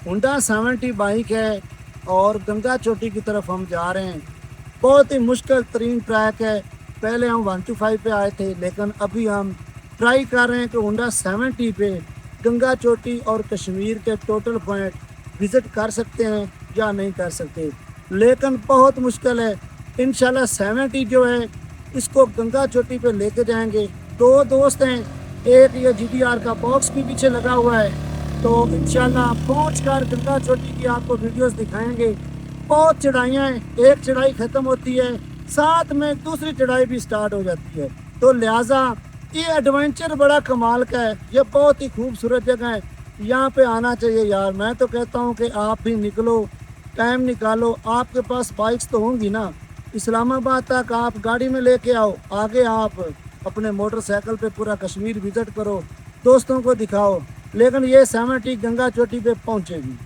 Honda 70 bike है और गंगा चोटी की तरफ हम जा रहे हैं। बहुत ही मुश्किल तरीन ट्रैक है। पहले हम 125 पे आए थे, लेकिन अभी हम ट्राई कर रहे हैं कि होंडा 70 पे गंगा चोटी और कश्मीर के टोटल पॉइंट विज़िट कर सकते हैं या नहीं कर सकते, लेकिन बहुत मुश्किल है। इंशाल्लाह 70 जो है इसको गंगा चोटी पे लेके जाएंगे। दो दोस्त हैं, एक ये GTR का बॉक्स भी पीछे लगा हुआ है, तो इंशाल्लाह पहुँच कर गंगा चोटी की आपको वीडियोस दिखाएंगे। बहुत चढ़ाइयाँ हैं, एक चढ़ाई ख़त्म होती है, साथ में दूसरी चढ़ाई भी स्टार्ट हो जाती है, तो लिहाजा ये एडवेंचर बड़ा कमाल का है। ये बहुत ही खूबसूरत जगह है, यहाँ पे आना चाहिए यार। मैं तो कहता हूँ कि आप भी निकलो, टाइम निकालो। आपके पास बाइक्स तो होंगी ना, इस्लामाबाद तक आप गाड़ी में लेके आओ, आगे आप अपने मोटरसाइकिल पे पूरा कश्मीर विजिट करो, दोस्तों को दिखाओ, लेकिन ये 70 गंगा चोटी पे पहुँचेगी।